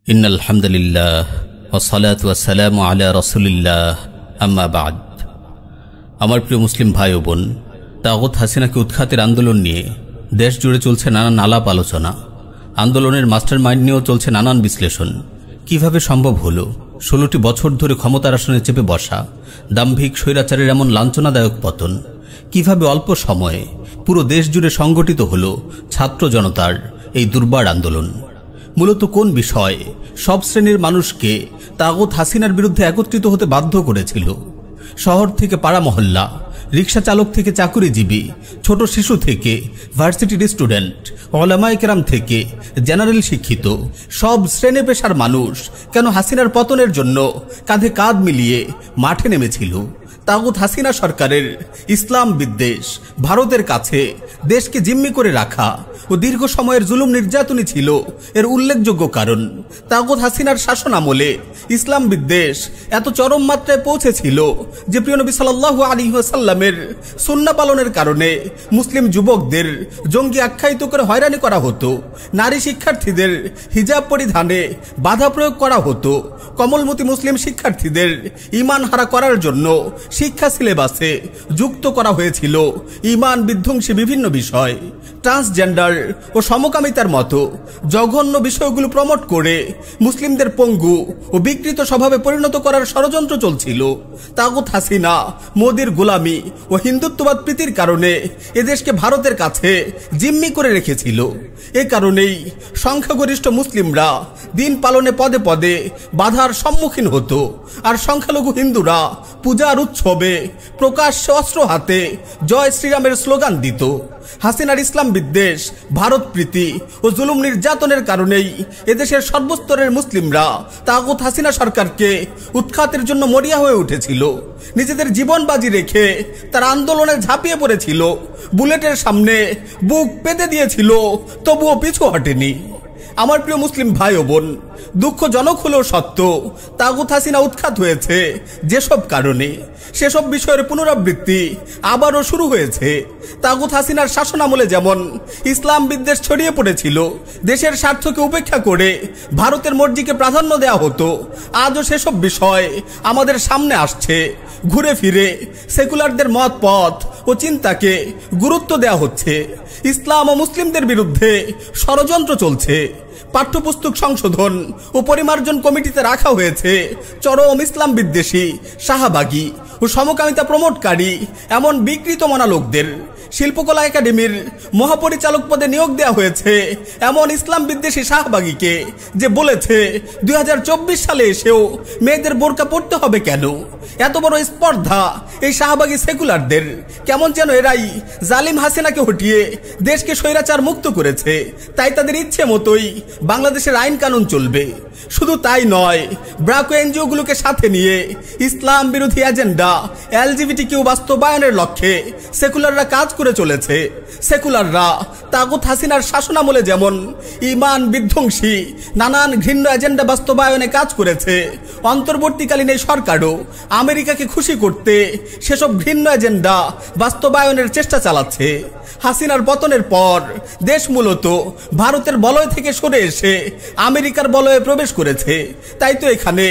ইন্নাল হামদুলিল্লাহ ওয়াসসালাতু ওয়াসসালামু আলা রাসূলিল্লাহ আম্মা বা'দ। আমার প্রিয় মুসলিম ভাই ও বোন, তাগুত হাসিনাকে উৎখাতের আন্দোলন নিয়ে দেশ জুড়ে চলছে নানান আলাপ আলোচনা। আন্দোলনের মাস্টার মাইন্ড নিয়েও চলছে নানান বিশ্লেষণ। কিভাবে সম্ভব হলো 16টি বছর ধরে ক্ষমতার আসনে চেপে বসা, দাম্ভিক স্বৈরাচারের এমন লাঞ্ছনাদায়ক পতন? কিভাবে অল্প সময়ে পুরো দেশ জুড়ে সংগঠিত হলো ছাত্র জনতার এই দুর্বার আন্দোলন? মূলত কোন বিষয় সব শ্রেণীর মানুষকে তাগুত হাসিনার বিরুদ্ধে একত্রিত হতে বাধ্য করেছিল? শহর থেকে পাড়া মহল্লা, রিক্সা চালক থেকে চাকুরিজীবী, ছোট শিশু থেকে ভার্সিটির স্টুডেন্ট, ওলামায়ে কেরাম থেকে জেনারেল শিক্ষিত, সব শ্রেণী পেশার মানুষ কেন হাসিনার পতনের জন্য কাঁধে কাঁধ মিলিয়ে মাঠে নেমেছিল? তাগুত হাসিনা সরকারের ইসলাম বিদ্বেষ, ভারতের কাছে দেশকে জিম্মি করে রাখা ও দীর্ঘ সময়ের জুলুম নির্যাতনই ছিল এর উল্লেখযোগ্য কারণ। তাগুত হাসিনার শাসন আমলে ইসলাম বিদ্বেষ এত চরম মাত্রায় পৌঁছেছিল যে প্রিয় নবী সাল্লাল্লাহু আলাইহি ওয়াসাল্লামের সুন্নাহ পালনের কারণে মুসলিম যুবকদের জঙ্গি আখ্যায়িত করে হয়রানি করা হতো, নারী শিক্ষার্থীদের হিজাব পরিধানে বাধা প্রয়োগ করা হতো, কমলমতি মুসলিম শিক্ষার্থীদের ঈমান হারা করার জন্য শিক্ষা সিলেবাসে যুক্ত করা হয়েছিল ঈমান বিধ্বংসী বিভিন্ন বিষয়। ট্রান্সজেন্ডার ও সমকামিতার মতো জঘন্য বিষয়গুলো প্রমোট করে মুসলিমদের পঙ্গু ও বিকৃত স্বভাবে পরিণত করার ষড়যন্ত্র চলছিল। তাগুত হাসিনা মোদির গোলামি ও হিন্দুত্ববাদ প্রীতির কারণে এদেশকে ভারতের কাছে জিম্মি করে রেখেছিল। এ কারণেই সংখ্যাগরিষ্ঠ মুসলিমরা দিন পালনে পদে পদে বাধার সম্মুখীন হতো, আর সংখ্যালঘু হিন্দুরা পূজার উৎসবে প্রকাশ্যে অস্ত্র হাতে জয় শ্রীরামের স্লোগান দিত। হাসিনার ইসলাম বিদ্বেষ, ভারত প্রীতি ও জুলুম নির্যাতনের কারণেই এদেশের সর্বস্তরের মুসলিমরা তাগুত হাসিনা সরকারকে উৎখাতের জন্য মরিয়া হয়ে উঠেছিল। নিজেদের জীবন বাজি রেখে তার আন্দোলনে ঝাঁপিয়ে পড়েছিল, বুলেটের সামনে বুক পেতে দিয়েছিল, তবুও পিছু হটেনি। আমার প্রিয় মুসলিম ভাই ও বোন, দুঃখজনক হলেও সত্য, তাগুত হাসিনা উৎখাত হয়েছে যেসব কারণে, সেসব বিষয়ের পুনরাবৃত্তি আবারও শুরু হয়েছে। তাগুত হাসিনার শাসন আমলে যেমন ইসলাম বিদ্বেষ ছড়িয়ে পড়েছিল, দেশের স্বার্থকে উপেক্ষা করে ভারতের মর্জিকে প্রাধান্য দেওয়া হতো, আজও সেসব বিষয় আমাদের সামনে আসছে। ঘুরে ফিরে সেকুলারদের মত পথ ও চিন্তাকে গুরুত্ব দেওয়া হচ্ছে। ইসলাম ও মুসলিমদের বিরুদ্ধে ষড়যন্ত্র চলছে। পাঠ্যপুস্তক সংশোধন ও পরিমার্জন কমিটিতে রাখা হয়েছে চরম ইসলাম বিদ্বেষী, শাহবাগী ও সমকামিতা প্রমোটকারী এমন বিকৃত মনা লোকদের। শিল্পকলা একাডেমির মহাপরিচালক পদে নিয়োগ দেওয়া হয়েছে এমন ইসলাম বিদ্বেষী শাহবাগীকে, যে বলেছে 2024 সালে এসেও মেয়েদের বোরকা পড়তে হবে কেন? এত বড় স্পর্ধা এই শাহবাগী সেকুলারদের। কেমন যেন এরাই জালিম হাসিনাকে হটিয়ে দেশকে স্বৈরাচার মুক্ত করেছে, তাই তাদের ইচ্ছে মতোই বাংলাদেশের আইন কানুন চলবে। শুধু তাই নয়, ব্রাকো এনজিওগুলোকে সাথে নিয়ে ইসলাম বিরোধী এজেন্ডা এলজিবিটিকিউ বাস্তবায়নের লক্ষ্যে সেকুলাররা কাজ করে চলেছে। সেকুলাররা তাগুত হাসিনার শাসনামলে যেমন ঈমান বিধ্বংসী নানান ঘৃণ্য এজেন্ডা বাস্তবায়নে কাজ করেছে, অন্তর্বর্তীকালীন এই সরকারও আমেরিকাকে খুশি করতে সেসব ঘৃণ্য এজেন্ডা বাস্তবায়নের চেষ্টা চালাচ্ছে। হাসিনার পতনের পর দেশ মূলত ভারতের বলয় থেকে সরে এসে আমেরিকার বলয়ে প্রবেশ করেছে। তাই তো এখানে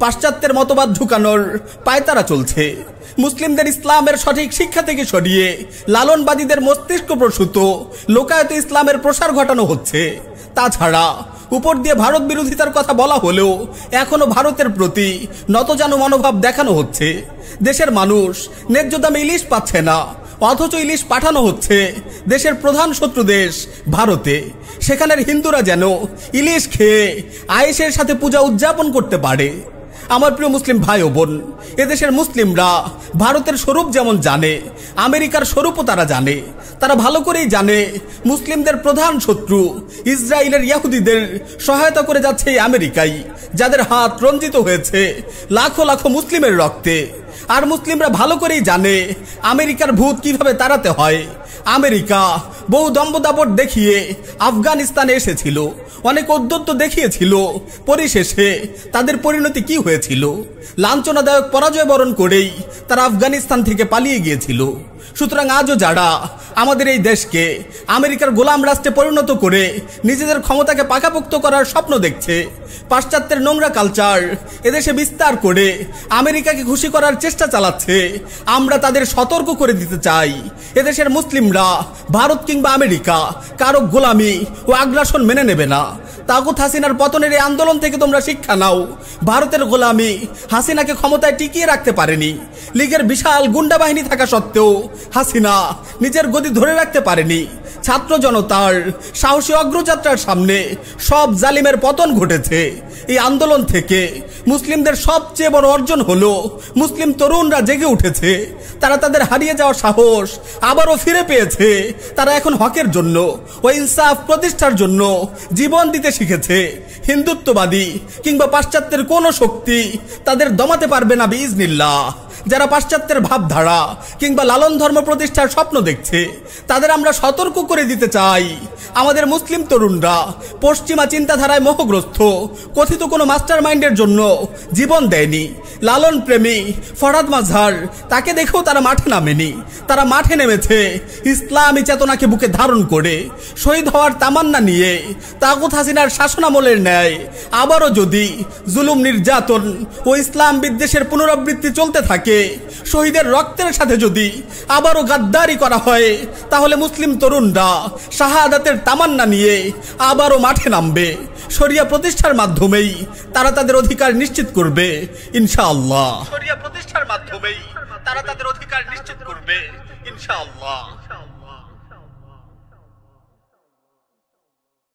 পাশ্চাত্যের মতবাদ ঢুকানোর পায়তারা চলছে। মুসলিমদের ইসলামের সঠিক শিক্ষা থেকে সরিয়ে লালনবাদীদের মস্তিষ্ক প্রসূত লোকায়ত ইসলামের প্রসার ঘটানো হচ্ছে। তাছাড়া উপর দিয়ে ভারত বিরোধিতার কথা বলা হলেও এখনো ভারতের প্রতি নতজানু মনোভাব দেখানো হচ্ছে। দেশের মানুষ ন্যায্য দামে ইলিশ পাচ্ছে না, অথচ ইলিশ পাঠানো হচ্ছে দেশের প্রধান শত্রু দেশ ভারতে। সেখানের হিন্দুরা যেন ইলিশ খেয়ে আয়েশের সাথে পূজা উদযাপন করতে পারে। আমার প্রিয় মুসলিম ভাই ও বোন, এদেশের মুসলিমরা ভারতের স্বরূপ যেমন জানে, আমেরিকার স্বরূপও তারা জানে। তারা ভালো করেই জানে মুসলিমদের প্রধান শত্রু ইসরায়েলের ইহুদিদের সহায়তা করে যাচ্ছে এই আমেরিকাই, যাদের হাত রঞ্জিত হয়েছে লাখো লাখো মুসলিমের রক্তে। আর মুসলিমরা ভালো করেই জানে আমেরিকার ভূত কিভাবে তাড়াতে হয়। আমেরিকা বহু দম্বদাপট দেখিয়ে আফগানিস্তানে এসেছিল, অনেক ঔদ্ধত্য দেখিয়েছিল, পরিশেষে তাদের পরিণতি কি হয়েছিল? লাঞ্ছনাদায়ক পরাজয় বরণ করেই তারা আফগানিস্তান থেকে পালিয়ে গিয়েছিল। সুতরাং আজও যারা আমাদের এই দেশকে আমেরিকার গোলাম রাষ্ট্রে পরিণত করে নিজেদের ক্ষমতাকে পাকাপোক্ত করার স্বপ্ন দেখছে, পাশ্চাত্যের নোংরা কালচার এদেশে বিস্তার করে আমেরিকাকে খুশি করার চেষ্টা চালাচ্ছে, আমরা তাদের সতর্ক করে দিতে চাই, এদেশের মুসলিমরা ভারত কিংবা আমেরিকা কারো গোলামি ও আগ্রাসন মেনে নেবে না। তাগুত হাসিনার পতনের এই আন্দোলন থেকে তোমরা শিক্ষা নাও। ভারতের গোলামি হাসিনাকে ক্ষমতায় টিকিয়ে রাখতে পারেনি। লীগের বিশাল গুন্ডা বাহিনী থাকা সত্ত্বেও হাসিনা নিজের গদি ধরে রাখতে পারেনি। ছাত্র জনতার সাহসী অগ্রযাত্রার সামনে সব জালিমের পতন ঘটেছে। এই আন্দোলন থেকে মুসলিমদের সবচেয়ে বড় অর্জন হলো মুসলিম তরুণরা জেগে উঠেছে। তারা তাদের হারিয়ে যাওয়া সাহস আবারও ফিরে পেয়েছে। তারা এখন হকের জন্য ও ইনসাফ প্রতিষ্ঠার জন্য জীবন দিতে শিখেছে। হিন্দুত্ববাদী কিংবা পাশ্চাত্যের কোনো শক্তি তাদের দমাতে পারবে না বিইজনিল্লাহ। যারা পাশ্চাত্যের ভাবধারা কিংবা লালন ধর্ম প্রতিষ্ঠার স্বপ্ন দেখছে, তাদের আমরা সতর্ক করে দিতে চাই, আমাদের মুসলিম তরুণরা পশ্চিমা চিন্তাধারায় মোহগ্রস্ত কথিত কোনো মাস্টার মাইন্ডের জন্য জীবন দেয়নি। লালন প্রেমী ফরহাদ মাজহার, তাকে দেখেও তারা মাঠে নামেনি। তারা মাঠে নেমেছে ইসলামী চেতনাকে বুকে ধারণ করে, শহীদ হওয়ার তামান্না নিয়ে। তাগুত হাসিনার শাসনামলের ন্যায় আবারও যদি জুলুম, নির্যাতন ও ইসলাম বিদ্বেষের পুনরাবৃত্তি চলতে থাকে, শহীদের রক্তের সাথে যদি আবারও গাদ্দারি করা হয়, তাহলে মুসলিম তরুণরা শাহাদাতের তামান্না নিয়ে আবারও মাঠে নামবে। শরিয়া প্রতিষ্ঠার মাধ্যমেই তারা তাদের অধিকার নিশ্চিত করবে ইনশাআল্লাহ। শরিয়া প্রতিষ্ঠার মাধ্যমেই তারা তাদের অধিকার নিশ্চিত করবে ইনশাআল্লাহ।